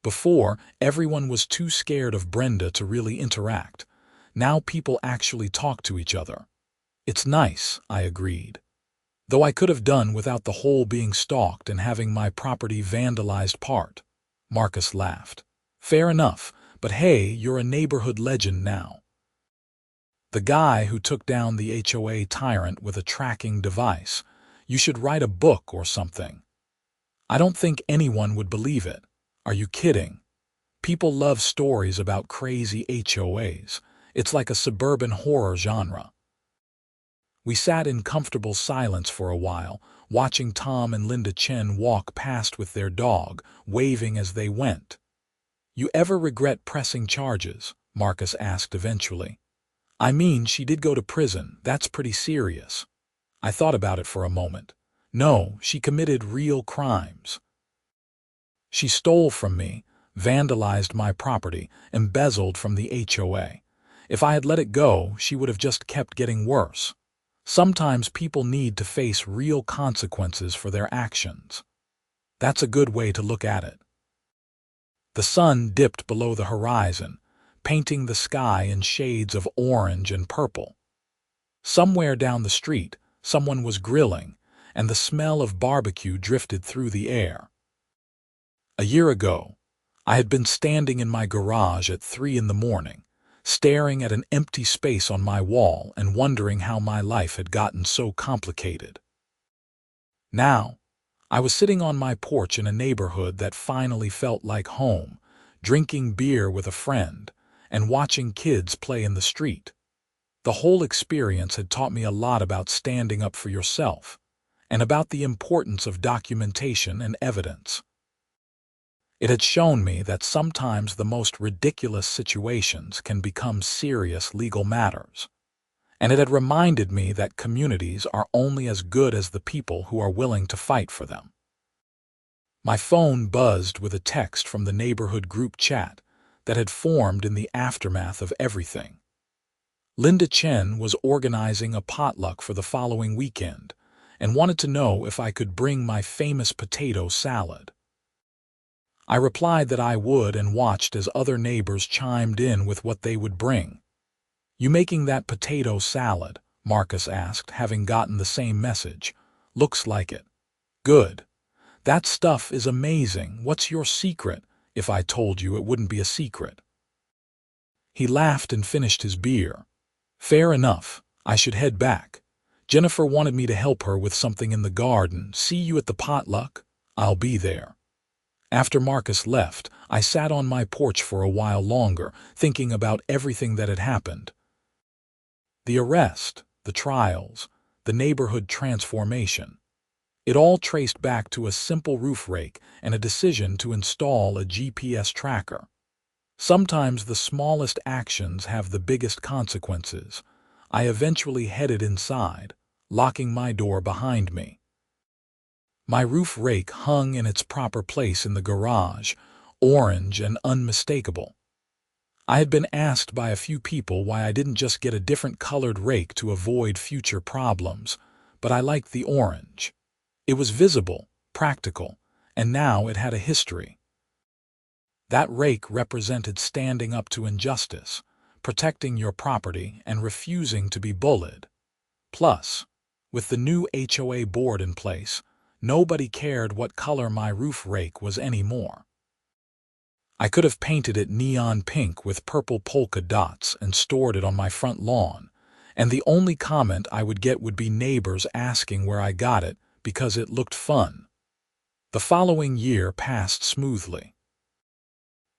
Speaker 1: Before, everyone was too scared of Brenda to really interact. Now people actually talk to each other. "It's nice," I agreed. "Though I could have done without the whole being stalked and having my property vandalized part." Marcus laughed. "Fair enough, but hey, you're a neighborhood legend now. The guy who took down the HOA tyrant with a tracking device. You should write a book or something." "I don't think anyone would believe it." "Are you kidding? People love stories about crazy HOAs. It's like a suburban horror genre." We sat in comfortable silence for a while, watching Tom and Linda Chen walk past with their dog, waving as they went. "You ever regret pressing charges?" Marcus asked eventually. "I mean, she did go to prison. That's pretty serious." I thought about it for a moment. "No, she committed real crimes. She stole from me, vandalized my property, embezzled from the HOA. If I had let it go, she would have just kept getting worse. Sometimes people need to face real consequences for their actions." That's a good way to look at it. The sun dipped below the horizon, painting the sky in shades of orange and purple. Somewhere down the street, someone was grilling, and the smell of barbecue drifted through the air. A year ago, I had been standing in my garage at 3 a.m, staring at an empty space on my wall and wondering how my life had gotten so complicated. Now, I was sitting on my porch in a neighborhood that finally felt like home, drinking beer with a friend, and watching kids play in the street. The whole experience had taught me a lot about standing up for yourself and about the importance of documentation and evidence. It had shown me that sometimes the most ridiculous situations can become serious legal matters, and it had reminded me that communities are only as good as the people who are willing to fight for them. My phone buzzed with a text from the neighborhood group chat that had formed in the aftermath of everything. Linda Chen was organizing a potluck for the following weekend and wanted to know if I could bring my famous potato salad. I replied that I would and watched as other neighbors chimed in with what they would bring. "You making that potato salad?" Marcus asked, having gotten the same message. "Looks like it." "Good. That stuff is amazing. What's your secret?" "If I told you, it wouldn't be a secret." He laughed and finished his beer. "Fair enough. I should head back. Jennifer wanted me to help her with something in the garden. See you at the potluck?" "I'll be there." After Marcus left, I sat on my porch for a while longer, thinking about everything that had happened. The arrest, the trials, the neighborhood transformation. It all traced back to a simple roof rake and a decision to install a GPS tracker. Sometimes the smallest actions have the biggest consequences. I eventually headed inside, locking my door behind me. My roof rake hung in its proper place in the garage, orange and unmistakable. I had been asked by a few people why I didn't just get a different colored rake to avoid future problems, but I liked the orange. It was visible, practical, and now it had a history. That rake represented standing up to injustice, protecting your property, and refusing to be bullied. Plus, with the new HOA board in place, nobody cared what color my roof rake was anymore. I could have painted it neon pink with purple polka dots and stored it on my front lawn, and the only comment I would get would be neighbors asking where I got it because it looked fun. The following year passed smoothly.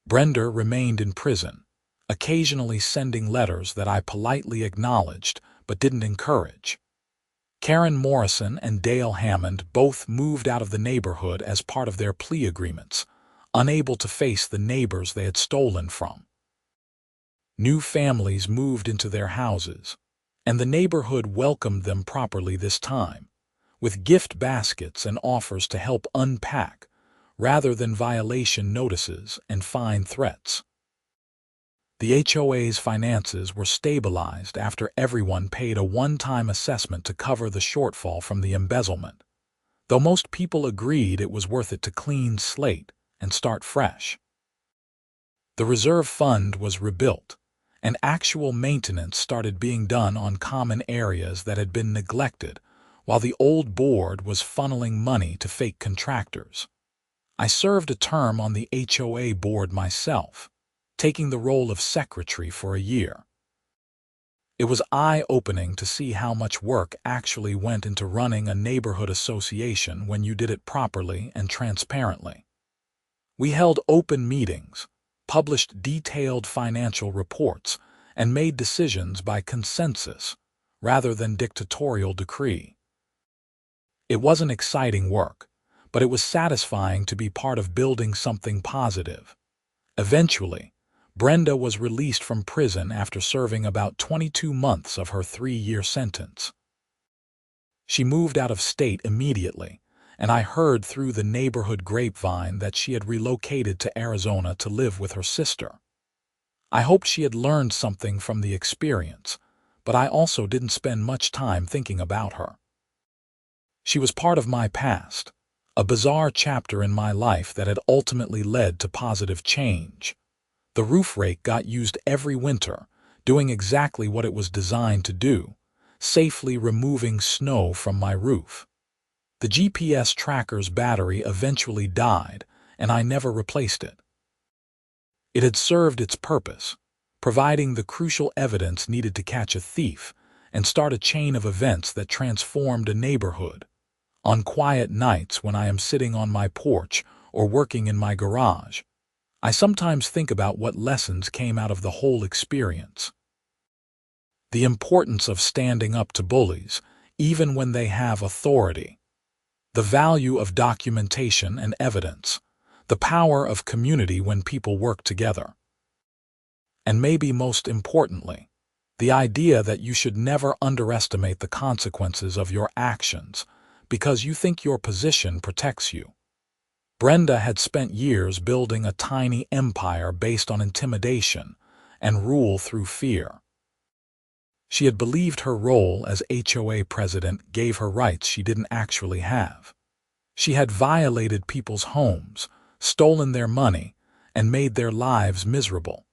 Speaker 1: Brenda remained in prison, occasionally sending letters that I politely acknowledged but didn't encourage. Karen Morrison and Dale Hammond both moved out of the neighborhood as part of their plea agreements, unable to face the neighbors they had stolen from. New families moved into their houses, and the neighborhood welcomed them properly this time, with gift baskets and offers to help unpack, rather than violation notices and fine threats. The HOA's finances were stabilized after everyone paid a one-time assessment to cover the shortfall from the embezzlement, though most people agreed it was worth it to clean slate and start fresh. The reserve fund was rebuilt, and actual maintenance started being done on common areas that had been neglected, while the old board was funneling money to fake contractors. I served a term on the HOA board myself, taking the role of secretary for a year. It was eye-opening to see how much work actually went into running a neighborhood association when you did it properly and transparently. We held open meetings, published detailed financial reports, and made decisions by consensus rather than dictatorial decree. It wasn't exciting work, but it was satisfying to be part of building something positive. Eventually, Brenda was released from prison after serving about 22 months of her 3-year sentence. She moved out of state immediately, and I heard through the neighborhood grapevine that she had relocated to Arizona to live with her sister. I hoped she had learned something from the experience, but I also didn't spend much time thinking about her. She was part of my past, a bizarre chapter in my life that had ultimately led to positive change. The roof rake got used every winter, doing exactly what it was designed to do, safely removing snow from my roof. The GPS tracker's battery eventually died, and I never replaced it. It had served its purpose, providing the crucial evidence needed to catch a thief and start a chain of events that transformed a neighborhood. On quiet nights when I am sitting on my porch or working in my garage, I sometimes think about what lessons came out of the whole experience. The importance of standing up to bullies, even when they have authority. The value of documentation and evidence. The power of community when people work together. And maybe most importantly, the idea that you should never underestimate the consequences of your actions because you think your position protects you. Brenda had spent years building a tiny empire based on intimidation and rule through fear. She had believed her role as HOA president gave her rights she didn't actually have. She had violated people's homes, stolen their money, and made their lives miserable.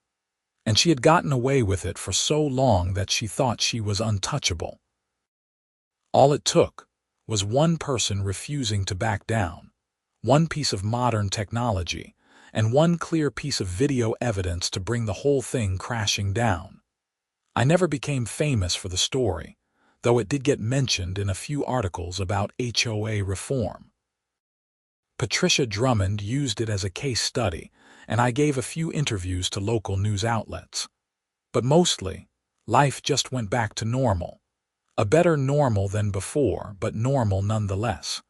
Speaker 1: And she had gotten away with it for so long that she thought she was untouchable. All it took was one person refusing to back down, one piece of modern technology, and one clear piece of video evidence to bring the whole thing crashing down. I never became famous for the story, though it did get mentioned in a few articles about HOA reform. Patricia Drummond used it as a case study, and I gave a few interviews to local news outlets. But mostly, life just went back to normal. A better normal than before, but normal nonetheless.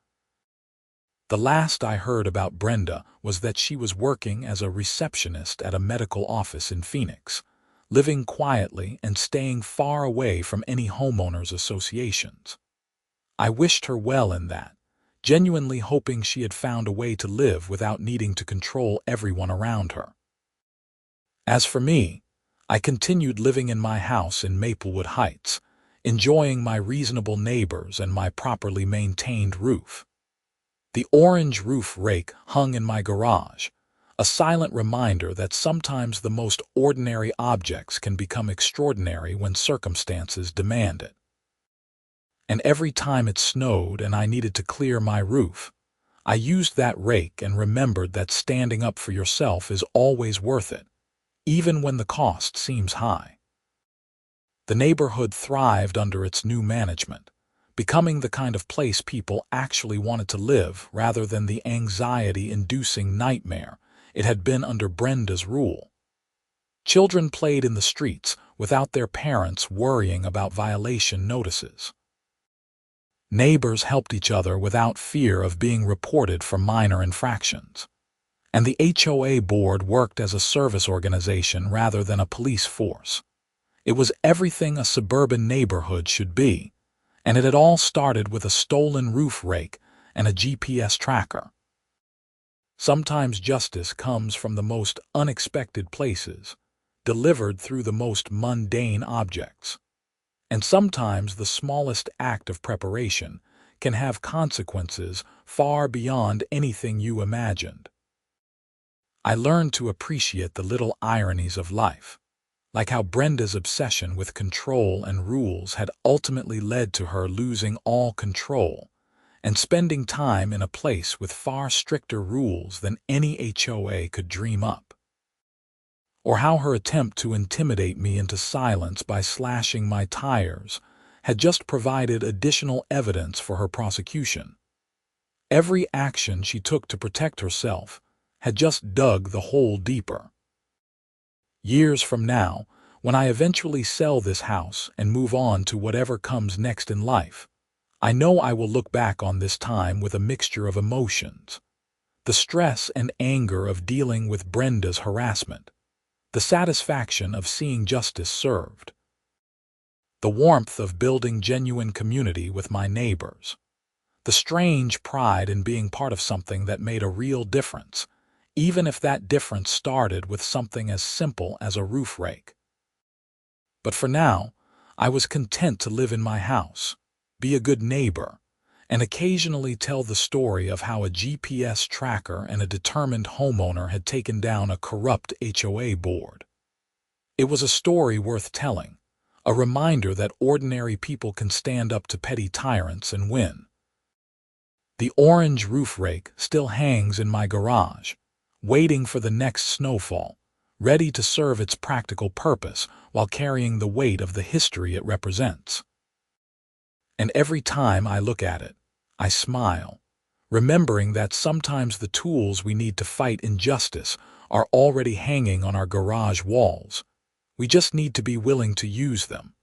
Speaker 1: The last I heard about Brenda was that she was working as a receptionist at a medical office in Phoenix, living quietly and staying far away from any homeowners associations. I wished her well in that, genuinely hoping she had found a way to live without needing to control everyone around her. As for me, I continued living in my house in Maplewood Heights, enjoying my reasonable neighbors and my properly maintained roof. The orange roof rake hung in my garage, a silent reminder that sometimes the most ordinary objects can become extraordinary when circumstances demand it. And every time it snowed and I needed to clear my roof, I used that rake and remembered that standing up for yourself is always worth it, even when the cost seems high. The neighborhood thrived under its new management, becoming the kind of place people actually wanted to live rather than the anxiety-inducing nightmare it had been under Brenda's rule. Children played in the streets without their parents worrying about violation notices. Neighbors helped each other without fear of being reported for minor infractions. And the HOA board worked as a service organization rather than a police force. It was everything a suburban neighborhood should be, and it had all started with a stolen roof rake and a GPS tracker. Sometimes justice comes from the most unexpected places, delivered through the most mundane objects. And sometimes the smallest act of preparation can have consequences far beyond anything you imagined. I learned to appreciate the little ironies of life, like how Brenda's obsession with control and rules had ultimately led to her losing all control and spending time in a place with far stricter rules than any HOA could dream up. Or how her attempt to intimidate me into silence by slashing my tires had just provided additional evidence for her prosecution. Every action she took to protect herself had just dug the hole deeper. Years from now, when I eventually sell this house and move on to whatever comes next in life, I know I will look back on this time with a mixture of emotions. The stress and anger of dealing with Brenda's harassment, the satisfaction of seeing justice served, the warmth of building genuine community with my neighbors, the strange pride in being part of something that made a real difference, even if that difference started with something as simple as a roof rake. But for now, I was content to live in my house, be a good neighbor, and occasionally tell the story of how a GPS tracker and a determined homeowner had taken down a corrupt HOA board. It was a story worth telling, a reminder that ordinary people can stand up to petty tyrants and win. The orange roof rake still hangs in my garage, waiting for the next snowfall, ready to serve its practical purpose while carrying the weight of the history it represents. And every time I look at it, I smile, remembering that sometimes the tools we need to fight injustice are already hanging on our garage walls. We just need to be willing to use them.